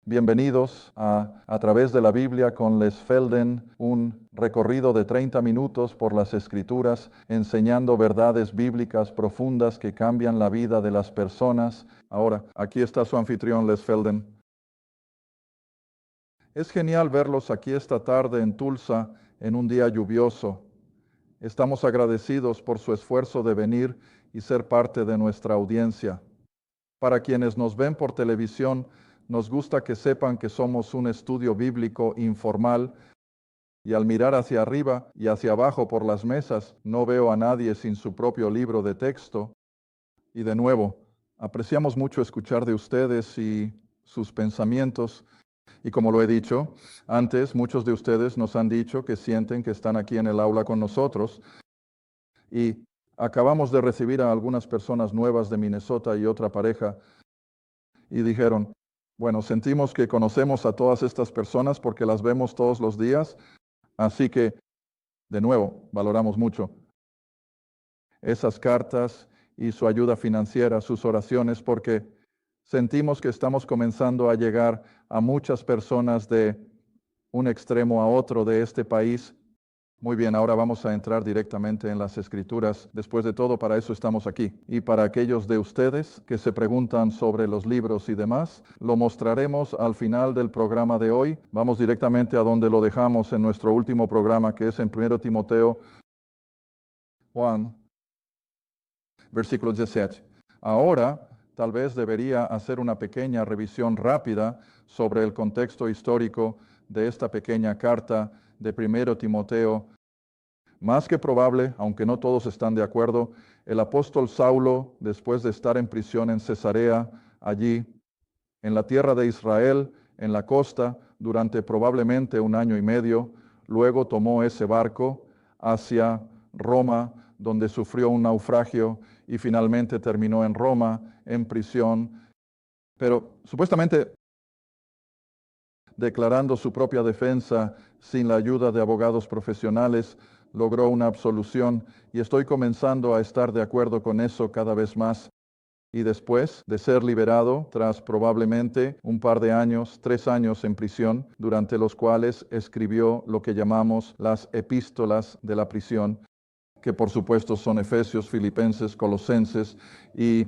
Bienvenidos a través de la Biblia con Les Felden, un recorrido de 30 minutos por las Escrituras, enseñando verdades bíblicas profundas que cambian la vida de las personas. Ahora, aquí está su anfitrión, Les Felden. Es genial verlos aquí esta tarde en Tulsa, en un día lluvioso. Estamos agradecidos por su esfuerzo de venir y ser parte de nuestra audiencia. Para quienes nos ven por televisión, nos gusta que sepan que somos un estudio bíblico informal y al mirar hacia arriba y hacia abajo por las mesas, no veo a nadie sin su propio libro de texto. Y de nuevo, apreciamos mucho escuchar de ustedes y sus pensamientos. Y como lo he dicho antes, muchos de ustedes nos han dicho que sienten que están aquí en el aula con nosotros. Y acabamos de recibir a algunas personas nuevas de Minnesota y otra pareja y dijeron, bueno, sentimos que conocemos a todas estas personas porque las vemos todos los días, así que, de nuevo, valoramos mucho esas cartas y su ayuda financiera, sus oraciones, porque sentimos que estamos comenzando a llegar a muchas personas de un extremo a otro de este país. Muy bien, ahora vamos a entrar directamente en las Escrituras. Después de todo, para eso estamos aquí. Y para aquellos de ustedes que se preguntan sobre los libros y demás, lo mostraremos al final del programa de hoy. Vamos directamente a donde lo dejamos en nuestro último programa, que es en 1 Timoteo 1, versículo 17. Ahora, tal vez debería hacer una pequeña revisión rápida sobre el contexto histórico de esta pequeña carta de 1 Timoteo. Más que probable, aunque no todos están de acuerdo, el apóstol Saulo, después de estar en prisión en Cesarea, allí, en la tierra de Israel, en la costa, durante probablemente 1 año y medio, luego tomó ese barco hacia Roma, donde sufrió un naufragio y finalmente terminó en Roma, en prisión, pero supuestamente declarando su propia defensa sin la ayuda de abogados profesionales, logró una absolución y estoy comenzando a estar de acuerdo con eso cada vez más. Y después de ser liberado, tras probablemente un par de años, 3 años en prisión, durante los cuales escribió lo que llamamos las epístolas de la prisión, que por supuesto son Efesios, Filipenses, Colosenses y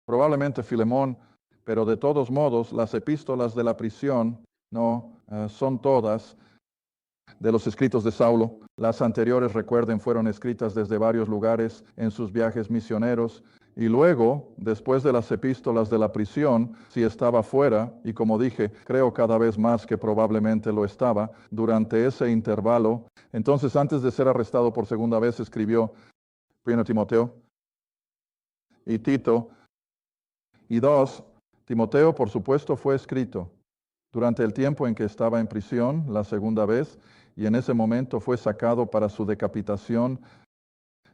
probablemente Filemón, pero de todos modos las epístolas de la prisión no son todas de los escritos de Saulo. Las anteriores, recuerden, fueron escritas desde varios lugares en sus viajes misioneros. Y luego, después de las epístolas de la prisión, si estaba fuera, y como dije, creo cada vez más que probablemente lo estaba, durante ese intervalo, entonces antes de ser arrestado por segunda vez, escribió 1 Timoteo y Tito. Y 2, Timoteo, por supuesto, fue escrito durante el tiempo en que estaba en prisión, la segunda vez, y en ese momento fue sacado para su decapitación.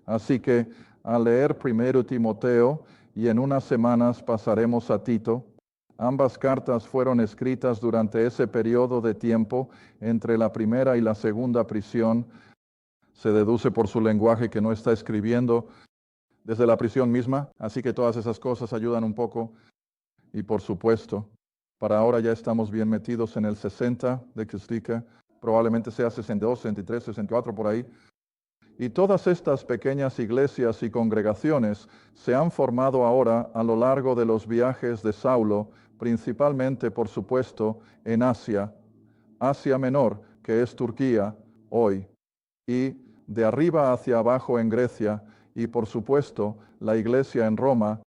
Así que al leer 1 Timoteo y en unas semanas pasaremos a Tito, ambas cartas fueron escritas durante ese periodo de tiempo entre la primera y la segunda prisión. Se deduce por su lenguaje que no está escribiendo desde la prisión misma, así que todas esas cosas ayudan un poco. Y por supuesto, para ahora ya estamos bien metidos en el 60 de Cristica, probablemente sea 62, 63, 64 por ahí. Y todas estas pequeñas iglesias y congregaciones se han formado ahora a lo largo de los viajes de Saulo, principalmente, por supuesto, en Asia, Asia Menor, que es Turquía hoy, y de arriba hacia abajo en Grecia, y por supuesto, la iglesia en Roma.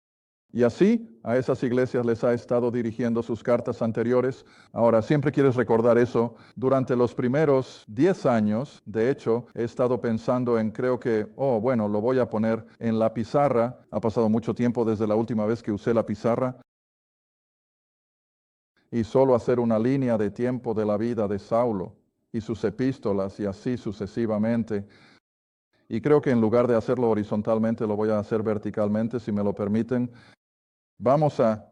Y así a esas iglesias les ha estado dirigiendo sus cartas anteriores. Ahora, siempre quieres recordar eso. Durante los primeros 10 años, de hecho, he estado pensando en, creo que, bueno, lo voy a poner en la pizarra. Ha pasado mucho tiempo desde la última vez que usé la pizarra. Y solo hacer una línea de tiempo de la vida de Saulo y sus epístolas y así sucesivamente. Y creo que en lugar de hacerlo horizontalmente, lo voy a hacer verticalmente, si me lo permiten. Vamos a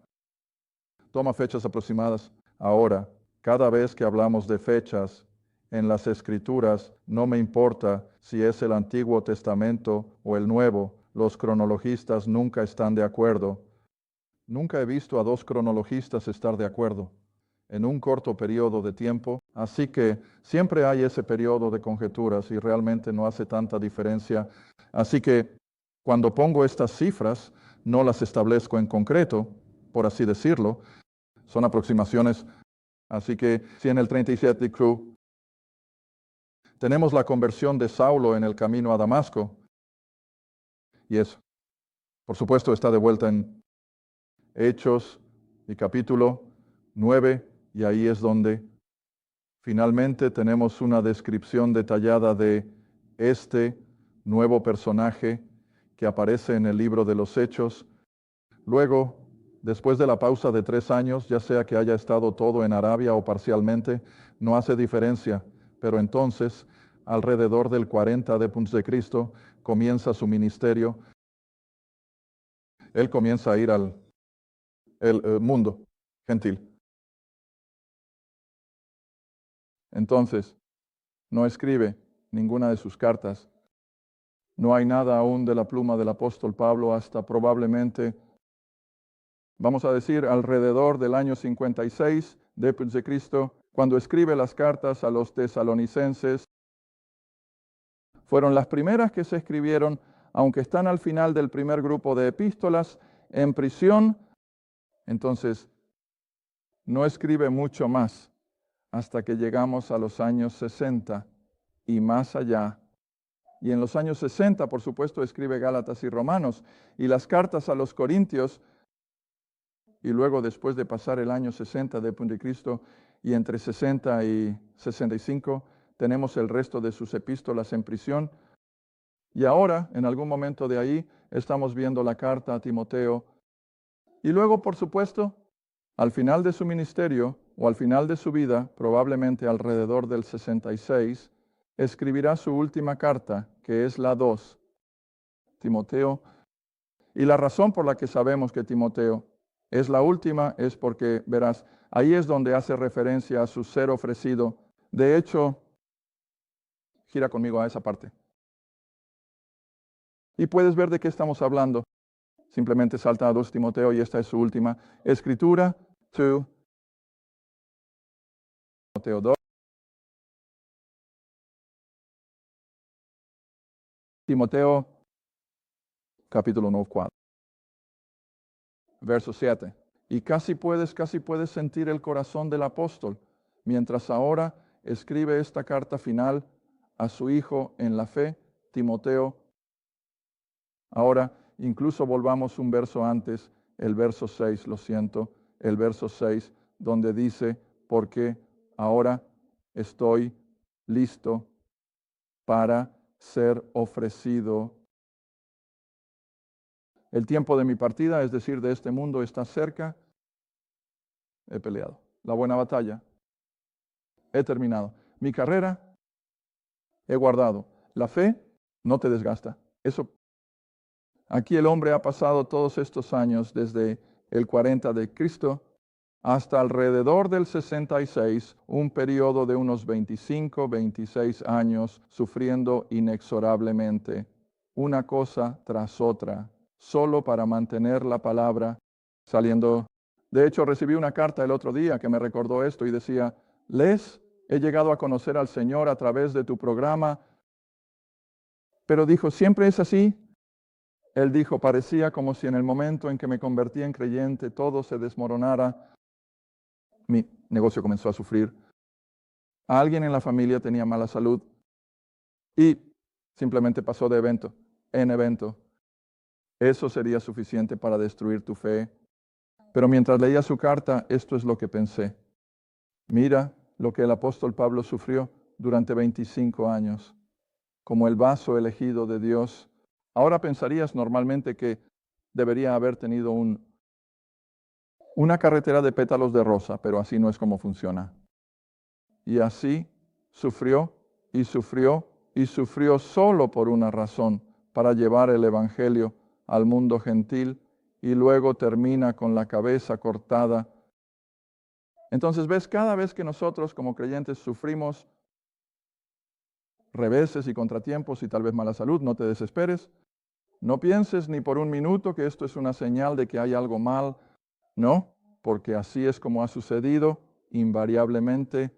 toma fechas aproximadas. Ahora, cada vez que hablamos de fechas en las Escrituras, no me importa si es el Antiguo Testamento o el Nuevo, los cronologistas nunca están de acuerdo. Nunca he visto a dos cronologistas estar de acuerdo en un corto periodo de tiempo, así que siempre hay ese periodo de conjeturas y realmente no hace tanta diferencia. Así que cuando pongo estas cifras, no las establezco en concreto, por así decirlo, son aproximaciones. Así que si en el 37 de Crew tenemos la conversión de Saulo en el camino a Damasco, y eso, por supuesto, está de vuelta en Hechos y capítulo 9, y ahí es donde finalmente tenemos una descripción detallada de este nuevo personaje que aparece en el libro de los Hechos. Luego, después de la pausa de 3 años, ya sea que haya estado todo en Arabia o parcialmente, no hace diferencia, pero entonces, alrededor del 40 después de Cristo, comienza su ministerio. Él comienza a ir al mundo gentil. Entonces, no escribe ninguna de sus cartas. No hay nada aún de la pluma del apóstol Pablo hasta probablemente, vamos a decir, alrededor del año 56 después de Cristo, cuando escribe las cartas a los tesalonicenses. Fueron las primeras que se escribieron, aunque están al final del primer grupo de epístolas, en prisión. Entonces, no escribe mucho más hasta que llegamos a los años 60 y más allá. Y en los años 60, por supuesto, escribe Gálatas y Romanos y las cartas a los Corintios. Y luego, después de pasar el año 60 después de Cristo, y entre 60 y 65, tenemos el resto de sus epístolas en prisión. Y ahora, en algún momento de ahí, estamos viendo la carta a Timoteo. Y luego, por supuesto, al final de su ministerio o al final de su vida, probablemente alrededor del 66, escribirá su última carta, que es la 2, Timoteo. Y la razón por la que sabemos que Timoteo es la última es porque, verás, ahí es donde hace referencia a su ser ofrecido. De hecho, gira conmigo a esa parte. Y puedes ver de qué estamos hablando. Simplemente salta a 2 Timoteo y esta es su última escritura. Timoteo 2. Timoteo capítulo 9, 4. Verso 7. Y casi puedes sentir el corazón del apóstol, mientras ahora escribe esta carta final a su hijo en la fe, Timoteo. Ahora, incluso volvamos un verso antes, el verso 6, lo siento, el verso 6, donde dice, porque ahora estoy listo para ser ofrecido. El tiempo de mi partida, es decir, de este mundo, está cerca. He peleado la buena batalla. He terminado. Mi carrera he guardado. La fe no te desgasta. Eso. Aquí el hombre ha pasado todos estos años, desde el 40 de Cristo hasta alrededor del 66, un periodo de unos 25, 26 años, sufriendo inexorablemente, una cosa tras otra, solo para mantener la palabra saliendo. De hecho, recibí una carta el otro día que me recordó esto y decía, Les, he llegado a conocer al Señor a través de tu programa, pero dijo, ¿siempre es así? Él dijo, parecía como si en el momento en que me convertí en creyente todo se desmoronara. Mi negocio comenzó a sufrir. Alguien en la familia tenía mala salud y simplemente pasó de evento en evento. Eso sería suficiente para destruir tu fe. Pero mientras leía su carta, esto es lo que pensé. Mira lo que el apóstol Pablo sufrió durante 25 años, como el vaso elegido de Dios. Ahora pensarías normalmente que debería haber tenido una carretera de pétalos de rosa, pero así no es como funciona. Y así sufrió y sufrió y sufrió solo por una razón, para llevar el Evangelio al mundo gentil, y luego termina con la cabeza cortada. Entonces, ves, cada vez que nosotros como creyentes sufrimos reveses y contratiempos y tal vez mala salud, no te desesperes. No pienses ni por un minuto que esto es una señal de que hay algo mal No, porque así es como ha sucedido invariablemente.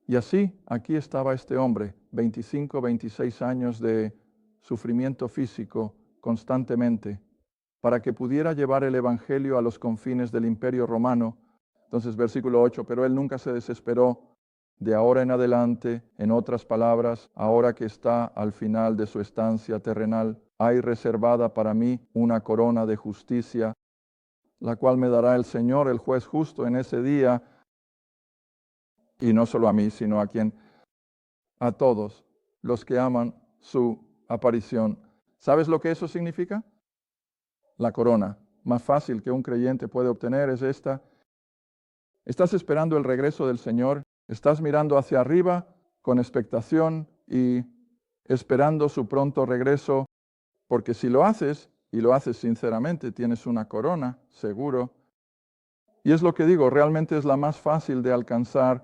Y así, aquí estaba este hombre, 25, 26 años de sufrimiento físico constantemente, para que pudiera llevar el Evangelio a los confines del Imperio Romano. Entonces, versículo 8, pero él nunca se desesperó. De ahora en adelante, en otras palabras, ahora que está al final de su estancia terrenal, hay reservada para mí una corona de justicia, la cual me dará el Señor, el juez justo, en ese día, y no solo a mí, sino a todos los que aman su aparición. ¿Sabes lo que eso significa? La corona más fácil que un creyente puede obtener es esta. Estás esperando el regreso del Señor, estás mirando hacia arriba con expectación y esperando su pronto regreso, porque si lo haces, y lo haces sinceramente, tienes una corona, seguro. Y es lo que digo, realmente es la más fácil de alcanzar.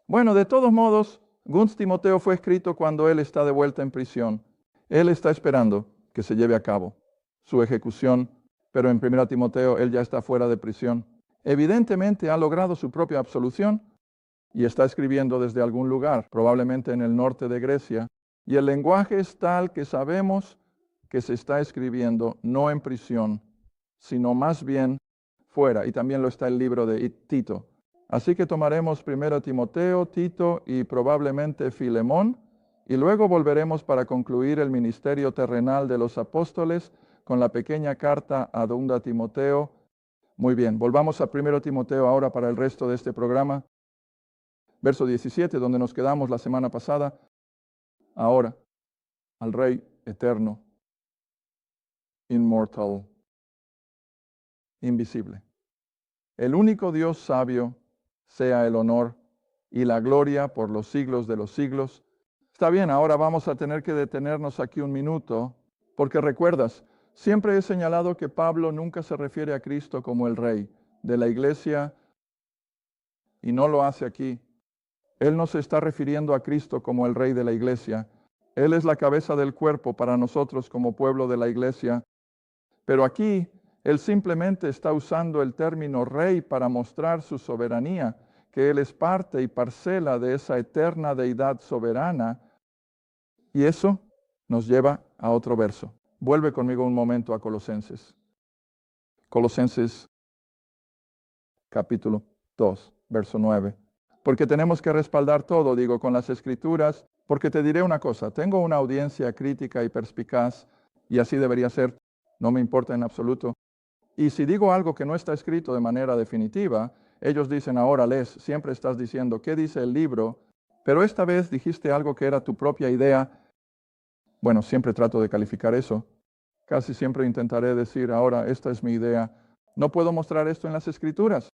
Bueno, de todos modos, Gunst Timoteo fue escrito cuando él está de vuelta en prisión. Él está esperando que se lleve a cabo su ejecución, pero en 1 Timoteo él ya está fuera de prisión. Evidentemente ha logrado su propia absolución y está escribiendo desde algún lugar, probablemente en el norte de Grecia, y el lenguaje es tal que sabemos que se está escribiendo no en prisión, sino más bien fuera, y también lo está el libro de Tito. Así que tomaremos primero Timoteo, Tito y probablemente Filemón, y luego volveremos para concluir el ministerio terrenal de los apóstoles con la pequeña carta a Timoteo. Muy bien, volvamos a 1 Timoteo ahora para el resto de este programa. Verso 17, donde nos quedamos la semana pasada. Ahora, al Rey eterno, inmortal, invisible. El único Dios sabio, sea el honor y la gloria por los siglos de los siglos. Está bien, ahora vamos a tener que detenernos aquí un minuto, porque recuerdas, siempre he señalado que Pablo nunca se refiere a Cristo como el Rey de la iglesia, y no lo hace aquí. Él no se está refiriendo a Cristo como el Rey de la iglesia. Él es la cabeza del cuerpo para nosotros como pueblo de la iglesia. Pero aquí, Él simplemente está usando el término Rey para mostrar su soberanía, que Él es parte y parcela de esa eterna deidad soberana. Y eso nos lleva a otro verso. Vuelve conmigo un momento a Colosenses. Colosenses capítulo 2, verso 9. Porque tenemos que respaldar todo, digo, con las Escrituras, porque te diré una cosa, tengo una audiencia crítica y perspicaz, y así debería ser, no me importa en absoluto. Y si digo algo que no está escrito de manera definitiva, ellos dicen, ahora Les, siempre estás diciendo, ¿qué dice el libro? Pero esta vez dijiste algo que era tu propia idea. Bueno, siempre trato de calificar eso. Casi siempre intentaré decir, ahora, esta es mi idea. No puedo mostrar esto en las Escrituras,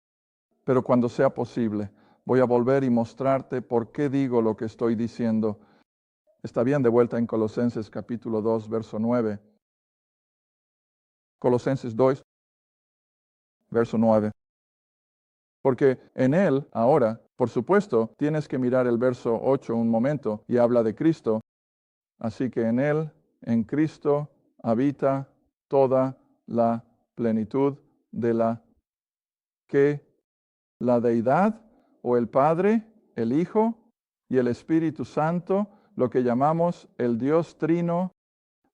pero cuando sea posible, voy a volver y mostrarte por qué digo lo que estoy diciendo. Está bien, de vuelta en Colosenses capítulo 2, verso 9. Colosenses 2, verso 9. Porque en él, ahora, por supuesto, tienes que mirar el verso 8 un momento y habla de Cristo. Así que en él, en Cristo, habita toda la plenitud de la deidad o el Padre, el Hijo y el Espíritu Santo, lo que llamamos el Dios Trino,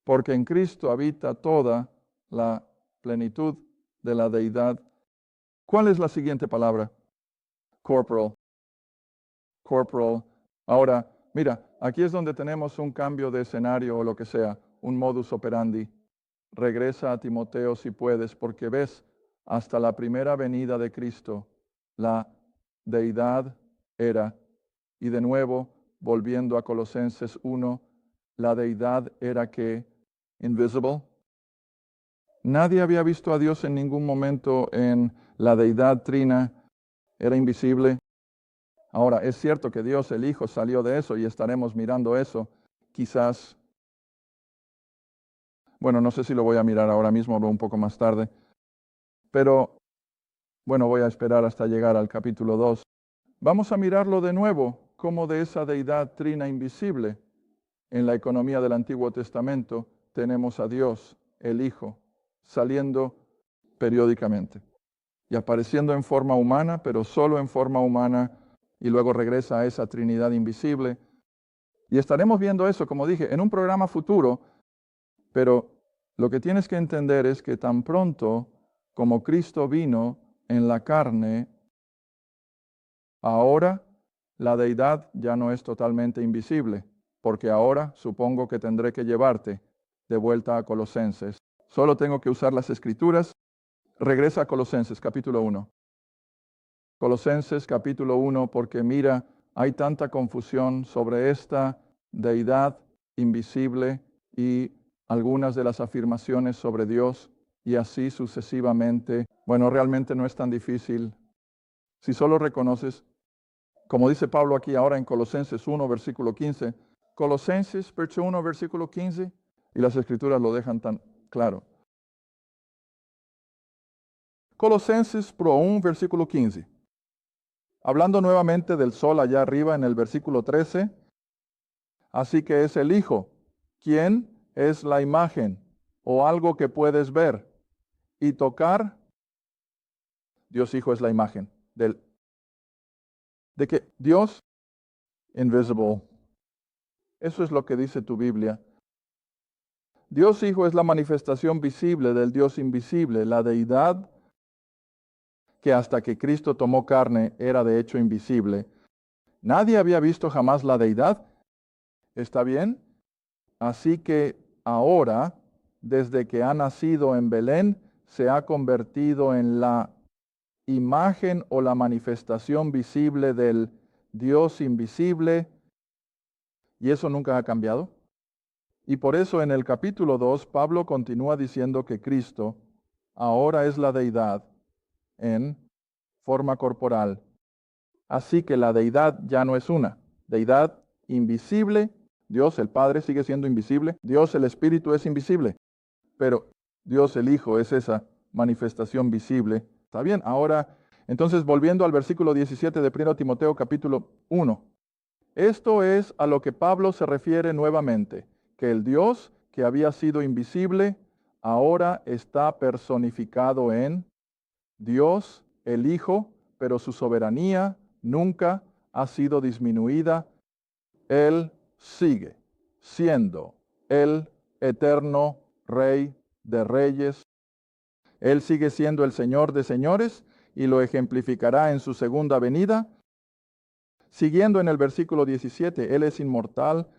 porque en Cristo habita toda la plenitud de la deidad. ¿Cuál es la siguiente palabra? Corporal. Corporal. Ahora, mira, aquí es donde tenemos un cambio de escenario o lo que sea, un modus operandi. Regresa a Timoteo si puedes, porque ves, hasta la primera venida de Cristo, la deidad era, y de nuevo, volviendo a Colosenses 1, la deidad era que, invisible. Nadie había visto a Dios en ningún momento en la deidad trina, era invisible. Ahora, es cierto que Dios el Hijo salió de eso y estaremos mirando eso, quizás, bueno, no sé si lo voy a mirar ahora mismo o un poco más tarde, pero bueno, voy a esperar hasta llegar al capítulo 2. Vamos a mirarlo de nuevo, como de esa deidad trina invisible. En la economía del Antiguo Testamento tenemos a Dios, el Hijo, saliendo periódicamente. y apareciendo en forma humana, pero solo en forma humana, y luego regresa a esa Trinidad invisible. Y estaremos viendo eso, como dije, en un programa futuro, pero lo que tienes que entender es que tan pronto como Cristo vino en la carne, ahora la deidad ya no es totalmente invisible, porque ahora supongo que tendré que llevarte de vuelta a Colosenses. Solo tengo que usar las Escrituras. Regresa a Colosenses capítulo 1. Colosenses capítulo 1, porque mira, hay tanta confusión sobre esta deidad invisible y algunas de las afirmaciones sobre Dios y así sucesivamente. Bueno, realmente no es tan difícil. Si solo reconoces, como dice Pablo aquí ahora en Colosenses 1, versículo 15, Colosenses 1, versículo 15, y las Escrituras lo dejan tan claro. Colosenses 1, versículo 15. Hablando nuevamente del sol allá arriba en el versículo 13, así que es el Hijo, quien es la imagen o algo que puedes ver y tocar. Dios Hijo es la imagen de que Dios, invisible, eso es lo que dice tu Biblia. Dios Hijo es la manifestación visible del Dios invisible, la deidad que hasta que Cristo tomó carne era de hecho invisible. Nadie había visto jamás la deidad. ¿Está bien? Así que ahora, desde que ha nacido en Belén, se ha convertido en la imagen o la manifestación visible del Dios invisible, y eso nunca ha cambiado. Y por eso en el capítulo 2, Pablo continúa diciendo que Cristo ahora es la deidad en forma corporal. Así que la deidad ya no es una deidad invisible. Dios el Padre sigue siendo invisible. Dios el Espíritu es invisible. Pero Dios el Hijo es esa manifestación visible. ¿Está bien? Ahora, entonces volviendo al versículo 17 de 1 Timoteo capítulo 1. Esto es a lo que Pablo se refiere nuevamente, que el Dios que había sido invisible ahora está personificado en Dios el Hijo, pero su soberanía nunca ha sido disminuida. Él sigue siendo el eterno Rey de reyes. Él sigue siendo el Señor de señores y lo ejemplificará en su segunda venida. Siguiendo en el versículo 17, Él es inmortal,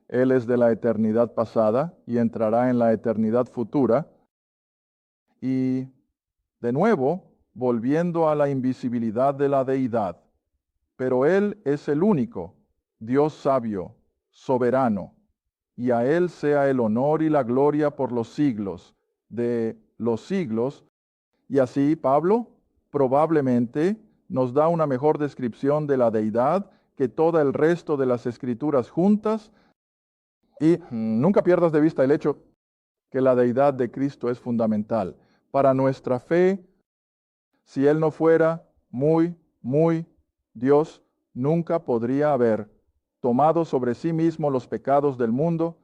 Él es de la eternidad pasada y entrará en la eternidad futura. Y de nuevo, volviendo a la invisibilidad de la deidad, pero Él es el único, Dios sabio, soberano, y a Él sea el honor y la gloria por los siglos de los siglos. Y así Pablo probablemente nos da una mejor descripción de la deidad que todo el resto de las escrituras juntas. Y nunca pierdas de vista el hecho que la deidad de Cristo es fundamental para nuestra fe. Si Él no fuera muy Dios, nunca podría haber tomado sobre sí mismo los pecados del mundo.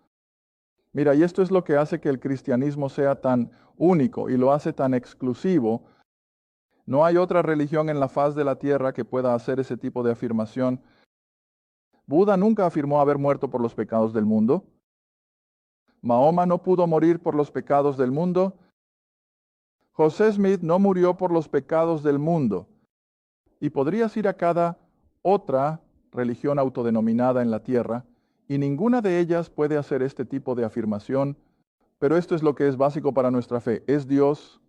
Mira, y esto es lo que hace que el cristianismo sea tan único y lo hace tan exclusivo. No hay otra religión en la faz de la tierra que pueda hacer ese tipo de afirmación. Buda nunca afirmó haber muerto por los pecados del mundo. Mahoma no pudo morir por los pecados del mundo. José Smith no murió por los pecados del mundo. Y podrías ir a cada otra religión autodenominada en la tierra, y ninguna de ellas puede hacer este tipo de afirmación, pero esto es lo que es básico para nuestra fe. Es Dios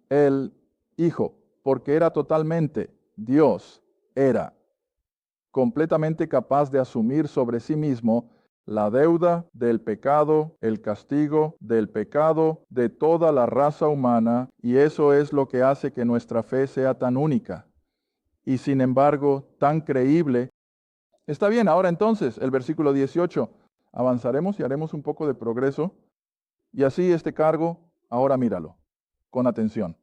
el Hijo, porque era totalmente Dios, era completamente capaz de asumir sobre sí mismo la deuda del pecado, el castigo del pecado de toda la raza humana, y eso es lo que hace que nuestra fe sea tan única y sin embargo tan creíble. Está bien, ahora entonces, el versículo 18, avanzaremos y haremos un poco de progreso, y así este cargo, ahora míralo, con atención.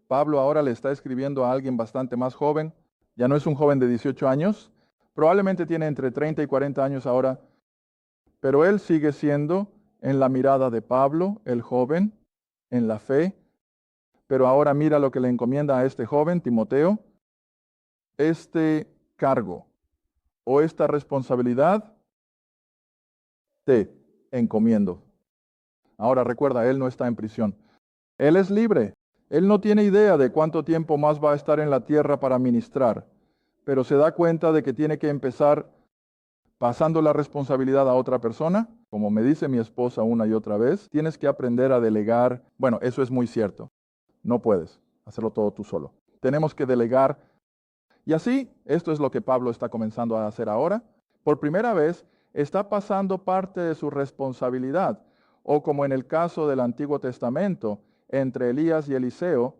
Pablo ahora le está escribiendo a alguien bastante más joven, ya no es un joven de 18 años, probablemente tiene entre 30 y 40 años ahora, pero él sigue siendo, en la mirada de Pablo, el joven, en la fe, Pero ahora mira lo que le encomienda a este joven, Timoteo. Este cargo o esta responsabilidad te encomiendo. Ahora recuerda, él no está en prisión. Él es libre. Él no tiene idea de cuánto tiempo más va a estar en la tierra para ministrar, pero se da cuenta de que tiene que empezar pasando la responsabilidad a otra persona. Como me dice mi esposa una y otra vez, tienes que aprender a delegar. Bueno, eso es muy cierto. No puedes hacerlo todo tú solo. Tenemos que delegar. Y así, esto es lo que Pablo está comenzando a hacer ahora. Por primera vez, está pasando parte de su responsabilidad, o como en el caso del Antiguo Testamento, entre Elías y Eliseo.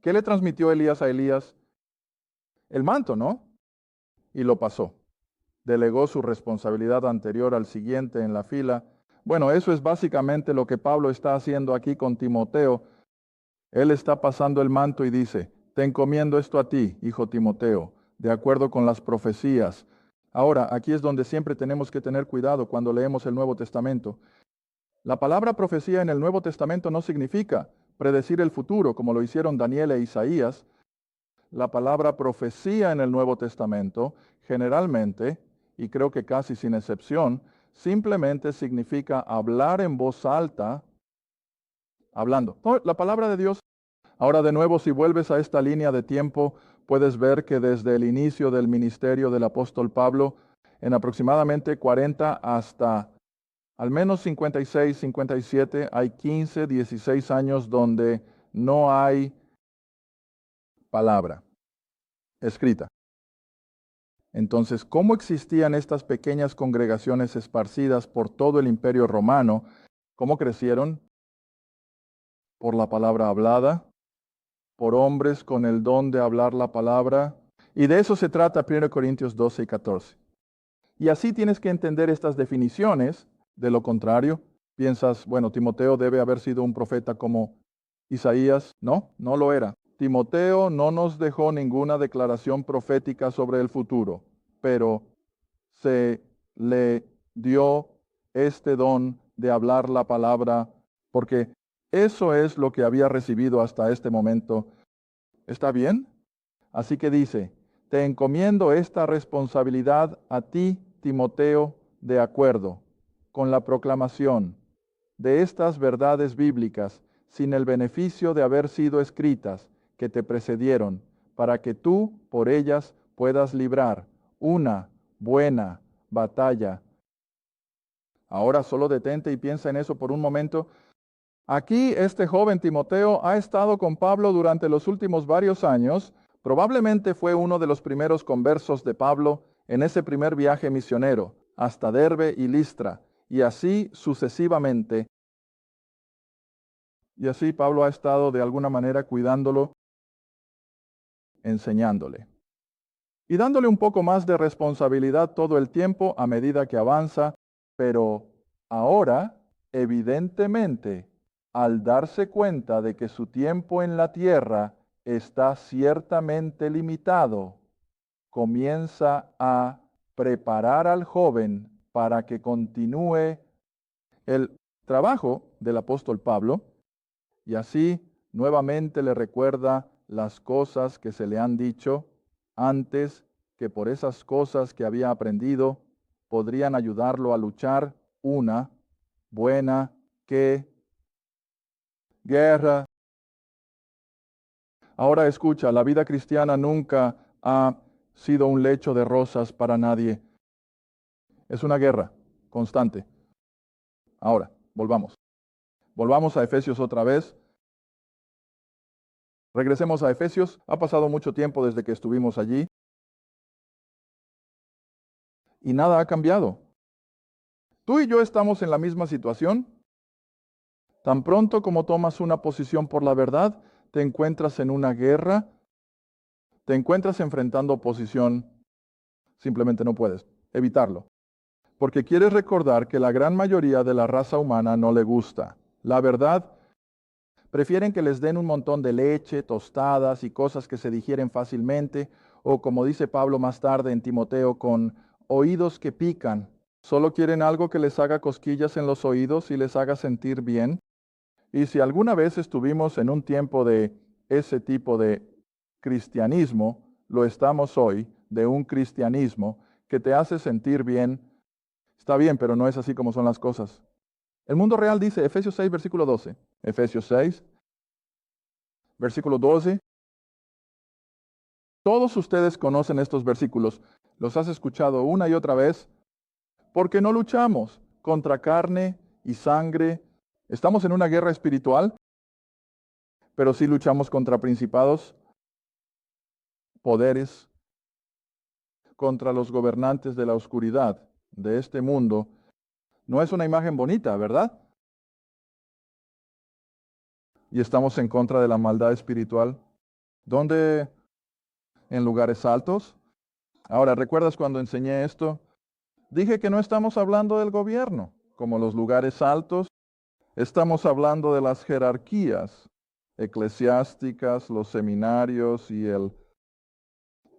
¿Qué le transmitió Elías a Elías? El manto, ¿no? Y lo pasó. Delegó su responsabilidad anterior al siguiente en la fila. Bueno, eso es básicamente lo que Pablo está haciendo aquí con Timoteo. Él está pasando el manto y dice, te encomiendo esto a ti, hijo Timoteo, de acuerdo con las profecías. Ahora, aquí es donde siempre tenemos que tener cuidado cuando leemos el Nuevo Testamento. La palabra profecía en el Nuevo Testamento no significa predecir el futuro, como lo hicieron Daniel e Isaías. La palabra profecía en el Nuevo Testamento generalmente, y creo que casi sin excepción, simplemente significa hablar en voz alta, hablando. No, la palabra de Dios. Ahora de nuevo, si vuelves a esta línea de tiempo, puedes ver que desde el inicio del ministerio del apóstol Pablo, en aproximadamente 40 hasta al menos 56, 57, hay 15, 16 años donde no hay palabra escrita. Entonces, ¿cómo existían estas pequeñas congregaciones esparcidas por todo el imperio romano? ¿Cómo crecieron? Por la palabra hablada, por hombres con el don de hablar la palabra. Y de eso se trata 1 Corintios 12 y 14. Y así tienes que entender estas definiciones. De lo contrario, piensas, bueno, Timoteo debe haber sido un profeta como Isaías. No, no lo era. Timoteo no nos dejó ninguna declaración profética sobre el futuro, pero se le dio este don de hablar la palabra, porque eso es lo que había recibido hasta este momento. ¿Está bien? Así que dice, te encomiendo esta responsabilidad a ti, Timoteo, de acuerdo con la proclamación de estas verdades bíblicas, sin el beneficio de haber sido escritas, que te precedieron, para que tú por ellas puedas librar una buena batalla. Ahora solo detente y piensa en eso por un momento. Aquí este joven Timoteo ha estado con Pablo durante los últimos varios años. Probablemente fue uno de los primeros conversos de Pablo en ese primer viaje misionero, hasta Derbe y Listra, y así sucesivamente. Y así Pablo ha estado de alguna manera cuidándolo, enseñándole. Y dándole un poco más de responsabilidad todo el tiempo a medida que avanza, pero ahora, evidentemente, al darse cuenta de que su tiempo en la tierra está ciertamente limitado, comienza a preparar al joven para que continúe el trabajo del apóstol Pablo, y así nuevamente le recuerda las cosas que se le han dicho antes, que por esas cosas que había aprendido podrían ayudarlo a luchar una buena guerra. Ahora escucha, la vida cristiana nunca ha sido un lecho de rosas para nadie. Es una guerra constante. Ahora, volvamos. Volvamos a Efesios otra vez. Regresemos a Efesios. Ha pasado mucho tiempo desde que estuvimos allí y nada ha cambiado. Tú y yo estamos en la misma situación. Tan pronto como tomas una posición por la verdad, te encuentras en una guerra, te encuentras enfrentando oposición, simplemente no puedes evitarlo. Porque quieres recordar que la gran mayoría de la raza humana no le gusta la verdad. Prefieren que les den un montón de leche, tostadas y cosas que se digieren fácilmente, o como dice Pablo más tarde en Timoteo, con oídos que pican. Solo quieren algo que les haga cosquillas en los oídos y les haga sentir bien. Y si alguna vez estuvimos en un tiempo de ese tipo de cristianismo, lo estamos hoy, de un cristianismo que te hace sentir bien. Está bien, pero no es así como son las cosas. El mundo real dice, Efesios 6, versículo 12. Efesios 6, versículo 12. Todos ustedes conocen estos versículos. Los has escuchado una y otra vez. Porque no luchamos contra carne y sangre. Estamos en una guerra espiritual, pero sí luchamos contra principados, poderes, contra los gobernantes de la oscuridad de este mundo. No es una imagen bonita, ¿verdad? Y estamos en contra de la maldad espiritual. ¿Dónde? En lugares altos. Ahora, ¿recuerdas cuando enseñé esto? Dije que no estamos hablando del gobierno, como los lugares altos. Estamos hablando de las jerarquías eclesiásticas, los seminarios y el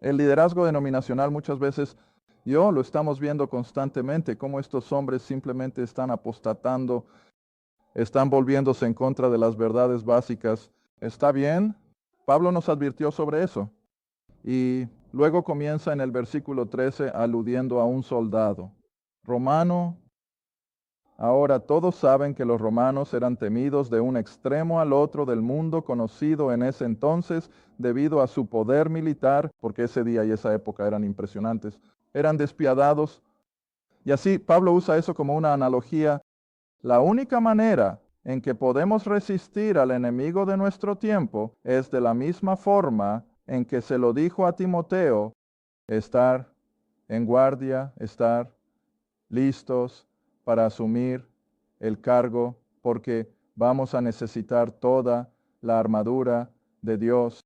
liderazgo denominacional. Muchas veces lo estamos viendo constantemente, cómo estos hombres simplemente están apostatando, están volviéndose en contra de las verdades básicas. ¿Está bien? Pablo nos advirtió sobre eso. Y luego comienza en el versículo 13 aludiendo a un soldado romano. Ahora todos saben que los romanos eran temidos de un extremo al otro del mundo conocido en ese entonces debido a su poder militar, porque ese día y esa época eran impresionantes. Eran despiadados. Y así Pablo usa eso como una analogía. La única manera en que podemos resistir al enemigo de nuestro tiempo es de la misma forma en que se lo dijo a Timoteo, estar en guardia, estar listos para asumir el cargo, porque vamos a necesitar toda la armadura de Dios.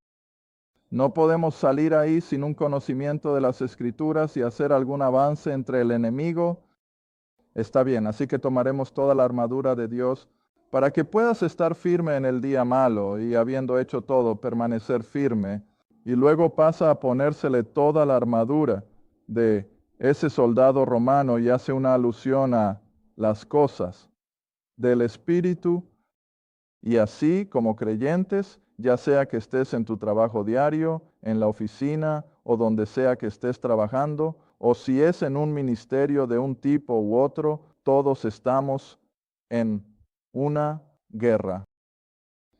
No podemos salir ahí sin un conocimiento de las Escrituras y hacer algún avance entre el enemigo. Está bien, así que tomaremos toda la armadura de Dios para que puedas estar firme en el día malo y habiendo hecho todo, permanecer firme. Y luego pasa a ponérsele toda la armadura de ese soldado romano y hace una alusión a las cosas del Espíritu. Y así como creyentes, ya sea que estés en tu trabajo diario, en la oficina o donde sea que estés trabajando, o si es en un ministerio de un tipo u otro, todos estamos en una guerra.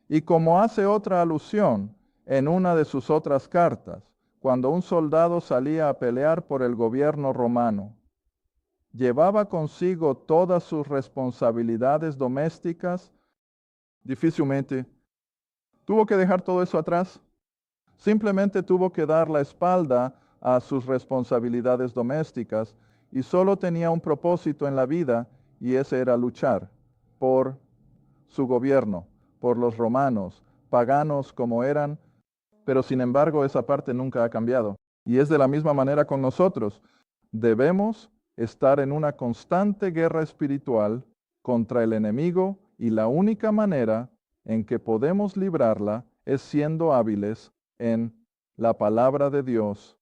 Y como hace otra alusión en una de sus otras cartas, cuando un soldado salía a pelear por el gobierno romano, llevaba consigo todas sus responsabilidades domésticas. Difícilmente tuvo que dejar todo eso atrás. Simplemente tuvo que dar la espalda a sus responsabilidades domésticas y solo tenía un propósito en la vida y ese era luchar por su gobierno, por los romanos, paganos como eran, pero sin embargo esa parte nunca ha cambiado. Y es de la misma manera con nosotros. Debemos estar en una constante guerra espiritual contra el enemigo y la única manera en que podemos librarla es siendo hábiles en la palabra de Dios.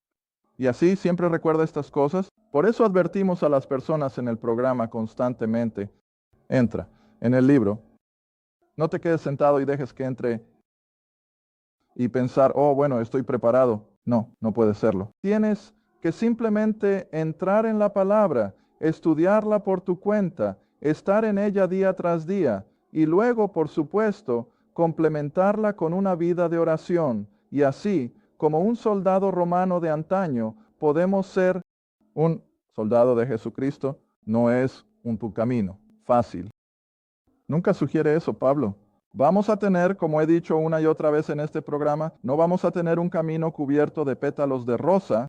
Y así siempre recuerda estas cosas. Por eso advertimos a las personas en el programa constantemente. Entra en el libro. No te quedes sentado y dejes que entre y pensar, oh, bueno, estoy preparado. No, no puede serlo. Tienes que simplemente entrar en la palabra, estudiarla por tu cuenta, estar en ella día tras día y luego, por supuesto, complementarla con una vida de oración. Y así, como un soldado romano de antaño, podemos ser un soldado de Jesucristo. No es un camino fácil. Nunca sugiere eso, Pablo. Vamos a tener, como he dicho una y otra vez en este programa, no vamos a tener un camino cubierto de pétalos de rosa.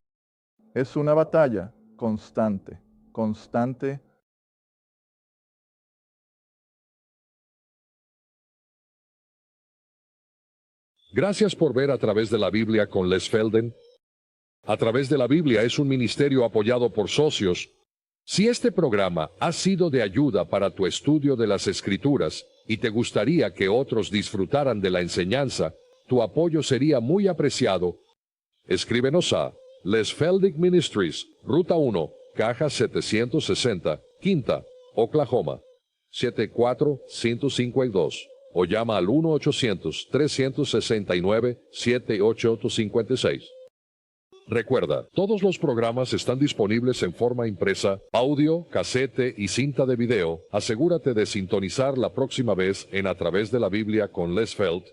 Es una batalla constante, constante. Gracias por ver A Través de la Biblia con Les Felden. A Través de la Biblia es un ministerio apoyado por socios. Si este programa ha sido de ayuda para tu estudio de las Escrituras y te gustaría que otros disfrutaran de la enseñanza, tu apoyo sería muy apreciado. Escríbenos a Les Feldick Ministries, Ruta 1, Caja 760, Quinta, Oklahoma, 74152. o llama al 1-800-369-7856. Recuerda, todos los programas están disponibles en forma impresa, audio, casete y cinta de video. Asegúrate de sintonizar la próxima vez en A Través de la Biblia con Les Feld